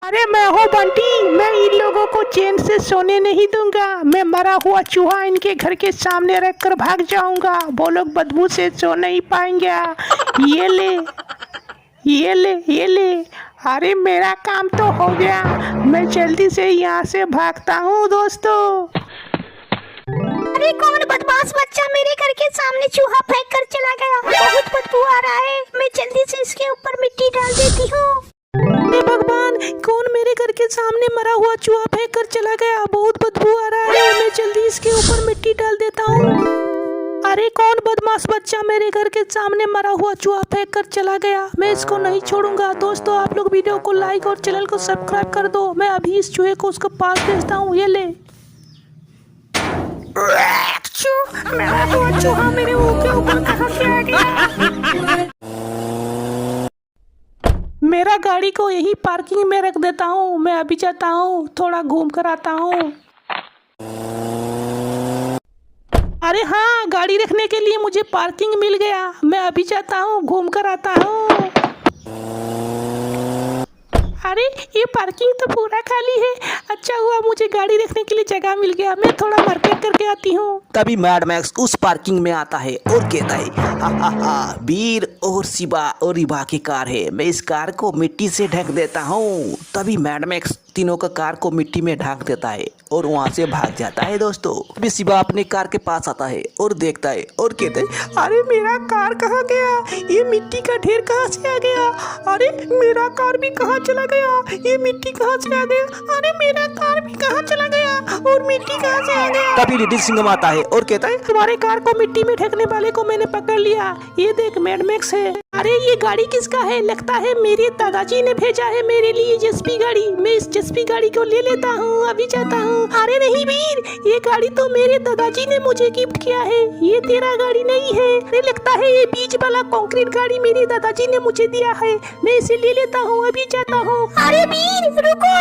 अरे मैं हूँ बंटी। मैं इन लोगों को चैन से सोने नहीं दूंगा। मैं मरा हुआ चूहा इनके घर के सामने रख कर भाग जाऊंगा। वो लोग बदबू से सो नहीं पाएंगे। ये ले, ये ले, ये ले। अरे मेरा काम तो हो गया। मैं जल्दी से यहाँ से भागता हूँ दोस्तों। अरे कौन बदमाश बच्चा मेरे घर के सामने चूहा फेंक कर चला गया। बहुत बदबू आ रहा है। मैं जल्दी से इसके ऊपर मिट्टी डाल देती हूँ। हे भगवान, कौन मेरे घर के सामने मरा हुआ चूहा फेंक कर चला गया। बहुत बदबू आ रहा है। मैं जल्दी इसके ऊपर मिट्टी डाल देता हूँ। अरे कौन बदमाश बच्चा मेरे घर के सामने मरा हुआ चूहा फेंक कर चला गया। मैं इसको नहीं छोड़ूंगा। दोस्तों आप लोग वीडियो को लाइक और चैनल को सब्सक्राइब कर दो। मैं अभी इस चूहे को उसके पास भेजता हूँ। ये ले। मेरा हुआ चूहा मेरे मुंह के ऊपर कहाँ से आ गया। मेरा गाड़ी को यही पार्किंग में रख देता हूँ। मैं अभी जाता हूँ, थोड़ा घूम कर आता हूँ। अरे हाँ, गाड़ी रखने के लिए मुझे पार्किंग मिल गया। मैं अभी जाता हूँ, घूम कर आता हूँ। अरे ये पार्किंग तो पूरा खाली है। अच्छा हुआ मुझे गाड़ी रखने के लिए जगह मिल गया। मैं थोड़ा मार्केट करके आती हूँ। तभी मैड मैक्स उस पार्किंग में आता है और कहता है, हा हा हा, वीर और शिवा और रिवा की कार है। मैं इस कार को मिट्टी से ढक देता हूँ। तभी मैड मैक्स तीनों का कार को मिट्टी में ढक देता है और वहाँ से भाग जाता है। दोस्तों तभी शिवा अपने कार के पास आता है और देखता है और कहता है, अरे मेरा कार कहाँ गया। ये मिट्टी का ढेर कहाँ से आ गया। अरे मेरा कार भी कहाँ चला गया। ये मिट्टी कहाँ से आ गया। अरे मेरा कार भी कहाँ चला गया और मिट्टी कहाँ से आ गया। तभी लिटिल सिंघम आता है और कहता है, तुम्हारे कार को मिट्टी में ढकने वाले को मैंने पकड़ लिया। ये देख मैड मैक्स है। अरे ये गाड़ी किसका है। लगता है मेरे दादाजी ने भेजा है मेरे लिए जेसीबी गाड़ी। मैं इस जेसीबी गाड़ी को ले लेता हूँ, अभी जाता हूँ। अरे नहीं वीर, ये गाड़ी तो मेरे दादाजी ने मुझे गिफ्ट किया है। ये तेरा गाड़ी नहीं है। अरे लगता है ये बीच वाला कंक्रीट गाड़ी मेरे दादाजी ने मुझे दिया है। मैं इसे ले लेता हूँ, अभी जाता हूँ। अरे वीर रुको,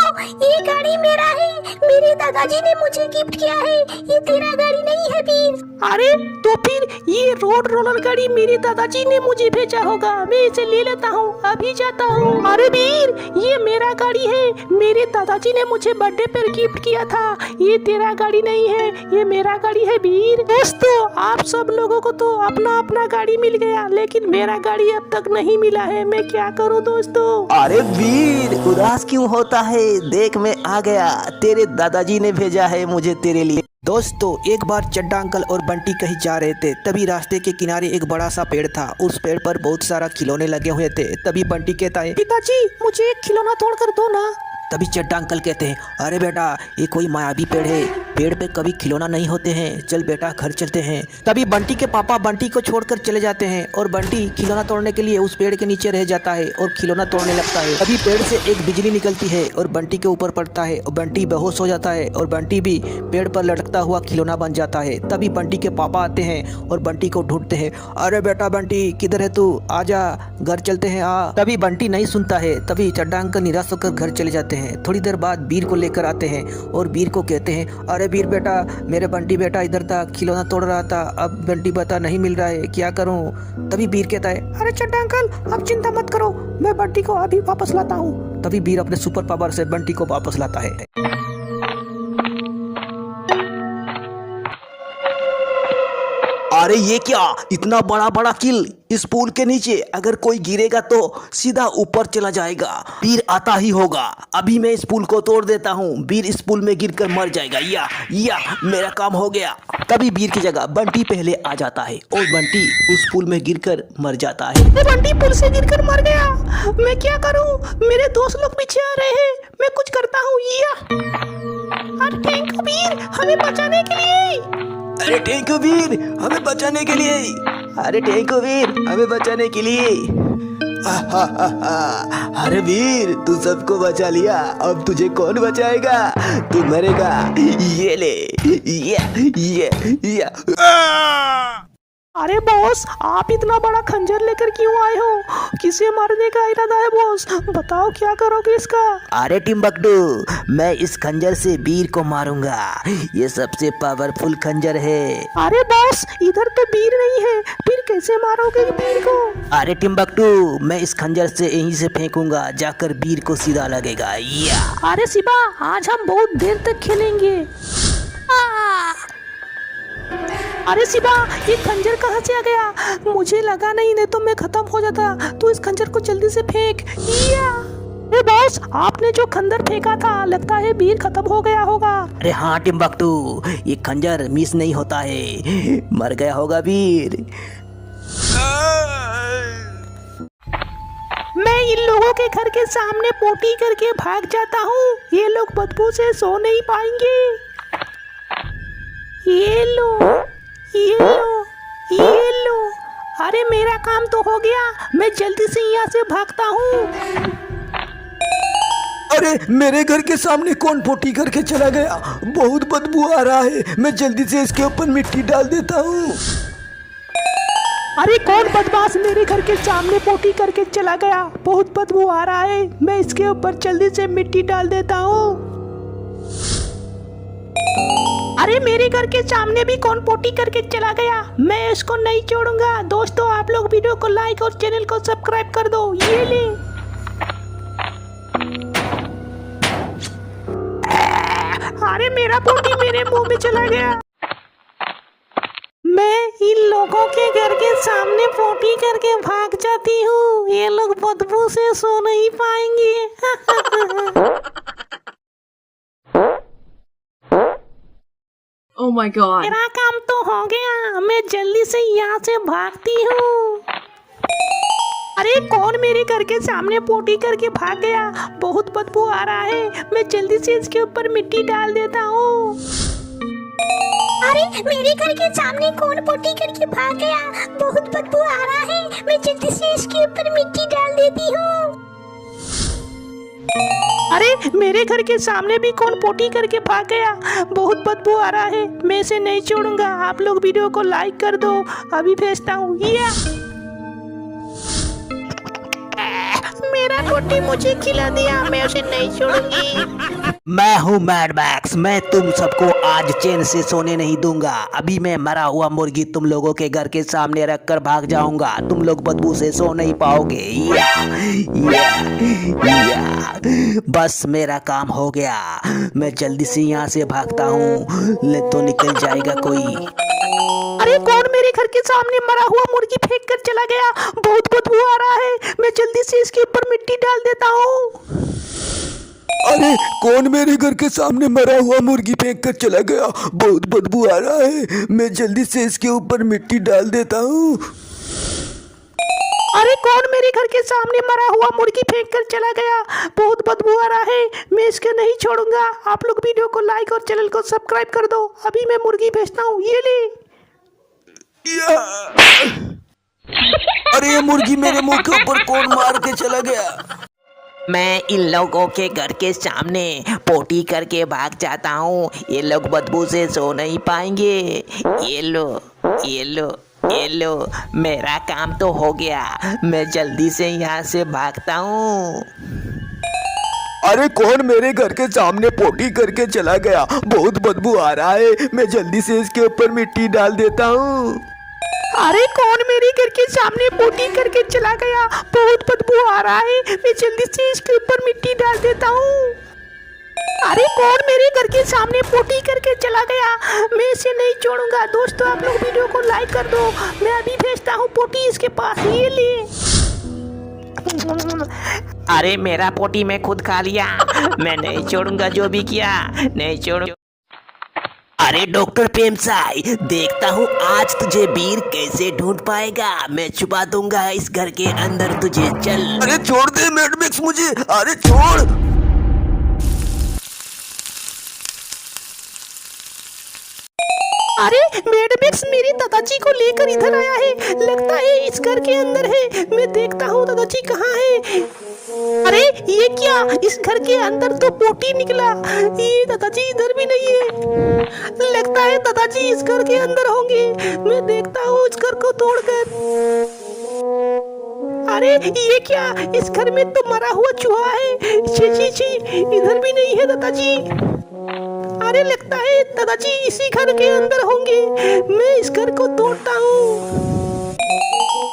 ये गाड़ी मेरा है। मेरे दादाजी ने मुझे गिफ्ट किया है। ये तेरा गाड़ी नहीं है वीर। अरे तो फिर ये रोड रोलर गाड़ी मेरे दादाजी ने मुझे भेजा होगा। मैं इसे ले लेता हूँ, अभी जाता हूँ। अरे वीर, ये मेरा गाड़ी है। मेरे दादाजी ने मुझे बर्थडे पर गिफ्ट किया था। ये तेरा गाड़ी नहीं है, ये मेरा गाड़ी है वीर। दोस्तों आप सब लोगों को तो अपना अपना गाड़ी मिल गया, लेकिन मेरा गाड़ी अब तक नहीं मिला है। मैं क्या करूँ दोस्तों। अरे वीर उदास क्यों होता है। देख मैं आ गया। तेरे दादाजी ने भेजा है मुझे तेरे लिए। दोस्तों एक बार चड्डा अंकल और बंटी कहीं जा रहे थे। तभी रास्ते के किनारे एक बड़ा सा पेड़ था। उस पेड़ पर बहुत सारा खिलौने लगे हुए थे। तभी बंटी कहता है, पिताजी मुझे एक खिलौना तोड़ कर दो ना। तभी चड्डा अंकल कहते हैं, अरे बेटा ये कोई मायावी पेड़ है। पेड़ पे कभी खिलौना नहीं होते हैं। चल बेटा घर चलते हैं। तभी बंटी के पापा बंटी को छोड़कर चले जाते हैं और बंटी खिलौना तोड़ने के लिए उस पेड़ के नीचे रह जाता है और खिलौना तोड़ने लगता है। तभी पेड़ से एक बिजली निकलती है और बंटी के ऊपर पड़ता है और बंटी बेहोश हो जाता है और बंटी भी पेड़ पर लटकता हुआ खिलौना बन जाता है। तभी बंटी के पापा आते हैं और बंटी को ढूंढते हैं। अरे बेटा बंटी किधर है तू, आजा घर चलते हैं आ। तभी बंटी नहीं सुनता है। तभी चड्डा अंकल निराश होकर घर चले जाते हैं। थोड़ी देर बाद वीर को लेकर आते हैं और वीर को कहते हैं, अरे वीर बेटा मेरे बंटी बेटा इधर था, खिलौना तोड़ रहा था। अब बंटी बेटा नहीं मिल रहा है, क्या करूं। तभी वीर कहता है, अरे चड्डा अंकल आप चिंता मत करो, मैं बंटी को अभी वापस लाता हूँ। तभी वीर अपने सुपर पावर से बंटी को वापस लाता है। अरे ये क्या, इतना बड़ा बड़ा किल इस पुल के नीचे। अगर कोई गिरेगा तो सीधा ऊपर चला जाएगा। वीर आता ही होगा। अभी मैं इस पुल को तोड़ देता हूँ। वीर इस पुल में गिरकर मर जाएगा। या मेरा काम हो गया। तभी वीर की जगह बंटी पहले आ जाता है और बंटी उस पुल में गिरकर मर जाता है। बंटी पुल से गिरकर मर गया। मैं क्या करूँ, मेरे दोस्त लोग पीछे आ रहे हैं। मैं कुछ करता हूँ। अरे थैंक यू वीर हमें बचाने के लिए। अरे थैंक यू वीर हमें बचाने के लिए। अरे थैंक यू वीर हमें बचाने के लिए। अरे वीर तू सबको बचा लिया। अब तुझे कौन बचाएगा, तू मरेगा। ये ले ये अरे बॉस, आप इतना बड़ा खंजर लेकर क्यों आए हो? किसे मारने का इरादा है बॉस? बताओ क्या करोगे इसका? अरे टिम्बकटू, मैं इस खंजर से बीर को मारूंगा। ये सबसे पावरफुल खंजर है। अरे बॉस, इधर तो बीर नहीं है, फिर कैसे मारोगे बीर को? अरे टिम्बकटू, मैं इस खंजर से यहीं से फेंकूंगा, जाकर बीर को सीधा लगेगा। या अरे शिबा, आज हम बहुत देर तक खेलेंगे। अरे शिबा, ये खंजर कहाँ से आ गया? मुझे लगा नहीं तो मैं खत्म हो जाता। तू इस खंजर को जल्दी से फेंक। या अरे बॉस, आपने जो खंजर फेंका था, लगता है बीर खत्म हो गया होगा। अरे हाँ टिम्बकटू, ये खंजर मिस नहीं होता है। मर गया होगा बीर। मैं इन लोगों के घर के सामने पोटी करके भाग जाता हूँ। ये लोग बदबू से सो नहीं पाएंगे। ये लो, ये लो, ये लो। अरे मेरा काम तो हो गया, मैं जल्दी से यहाँ से भागता हूँ। अरे मेरे घर के सामने कौन पोटी करके चला गया? बहुत बदबू आ रहा है। मैं जल्दी से इसके ऊपर मिट्टी डाल देता हूँ। अरे कौन बदमाश मेरे घर के सामने पोटी करके चला गया? बहुत बदबू आ रहा है, मैं इसके ऊपर जल्दी से मिट्टी डाल देता हूँ। अरे मेरे घर के सामने भी कौन पोटी करके चला गया? मैं इसको नहीं छोड़ूंगा। दोस्तों, आप लोग वीडियो को लाइक और चैनल को सब्सक्राइब कर दो। ये ले। अरे मेरा पोटी मेरे मुंह में चला गया। मैं इन लोगों के घर के सामने पोटी करके भाग जाती हूँ। ये लोग बदबू से सो नहीं पाएंगे। Oh my god. मेरा काम तो हो गया, मैं जल्दी से यहाँ से भागती हूँ। अरे कौन मेरे घर के सामने पोटी करके भाग गया? बहुत बदबू आ रहा है, मैं जल्दी से इसके ऊपर मिट्टी डाल देता हूँ। अरे मेरे घर के सामने कौन पोटी करके भाग गया? बहुत बदबू आ रहा है, मैं जल्दी से इसके ऊपर मिट्टी डाल देती हूँ। अरे मेरे घर के सामने भी कौन पोटी करके भाग गया? बहुत बदबू आ रहा है, मैं इसे नहीं छोड़ूंगा। आप लोग वीडियो को लाइक कर दो, अभी भेजता हूँ। या मेरा पोटी मुझे खिला दिया, मैं उसे नहीं छोड़ूंगी। मैं हूँ मैड मैक्स, मैं तुम सबको आज चैन से सोने नहीं दूंगा। अभी मैं मरा हुआ मुर्गी तुम लोगों के घर के सामने रखकर भाग जाऊंगा। तुम लोग बदबू से सो नहीं पाओगे। या बस मेरा काम हो गया, मैं जल्दी से यहाँ से भागता हूँ, ले तो निकल जाएगा कोई। अरे कौन मेरे घर के सामने मरा हुआ मुर्गी फेंक कर चला गया? बहुत बदबू आ रहा है, मैं जल्दी से इसके ऊपर मिट्टी डाल देता हूँ। अरे कौन मेरे घर के सामने मरा हुआ मुर्गी फेंक कर चला गया? बहुत बदबू आ रहा है, मैं जल्दी से इसके ऊपर मिट्टी डाल देता हूँ। अरे कौन मेरे घर के सामने मरा हुआ मुर्गी फेंक कर चला गया? बहुत बदबू आ रहा है, मैं इसके नहीं छोड़ूंगा। आप लोग वीडियो को लाइक और चैनल को सब्सक्राइब कर दो। अभी मैं मुर्गी बेचता हूँ। ये ले। अरे ये मुर्गी मेरे मुंह के ऊपर कौन मार के चला गया? मैं इन लोगों के घर के सामने पोटी करके भाग जाता हूँ। ये लोग बदबू से सो नहीं पाएंगे। ये लो, ये लो, ये लो, मेरा काम तो हो गया, मैं जल्दी से यहाँ से भागता हूँ। अरे कौन मेरे घर के सामने पोटी करके चला गया? बहुत बदबू आ रहा है, मैं जल्दी से इसके ऊपर मिट्टी डाल देता हूँ। अरे कौन मेरे घर के सामने पोटी करके चला गया? बहुत बदबू आ रहा है, मैं जल्दी से इसके ऊपर मिट्टी डाल देता हूँ। अरे कौन मेरे घर के सामने पोटी करके चला गया? मैं इसे नहीं छोड़ूंगा। दोस्तों, आप लोग वीडियो को लाइक कर दो, मैं अभी भेजता हूँ पोटी इसके पास। ये ले। अरे मेरा पोटी मैं खुद खा लिया, मैं नहीं छोड़ूंगा, जो भी किया नहीं छोड़ूंगा। अरे डॉक्टर पेमसाई, देखता हूँ आज तुझे बीर कैसे ढूंढ पाएगा। मैं छुपा दूंगा इस घर के अंदर तुझे। चल। अरे छोड़ दे मैड मैक्स मुझे, अरे छोड़। अरे मैडमैक्स मेरी दादाजी को लेकर इधर आया है, लगता है इस घर के अंदर है। मैं देखता हूँ दादाजी कहाँ है। अरे ये क्या, इस घर के अंदर तो पोटी निकला। ये दादाजी इधर भी नहीं है। लगता है दादाजी इस घर के अंदर होंगे। मैं देखता हूँ इस घर को तोड़कर। अरे ये क्या, इस घर में तो मरा हुआ चूहा है। छी छी छी, इधर भी नहीं है दादाजी। अरे लगता है दादाजी इसी घर के अंदर होंगे। मैं इस घर को तोड़ता हूँ।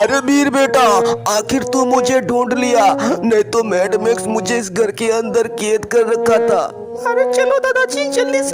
अरे वीर बेटा, आखिर तू मुझे ढूंढ लिया, नहीं तो मैड मैक्स मुझे इस घर के अंदर कैद कर रखा था। अरे चलो दादाजी जल्दी से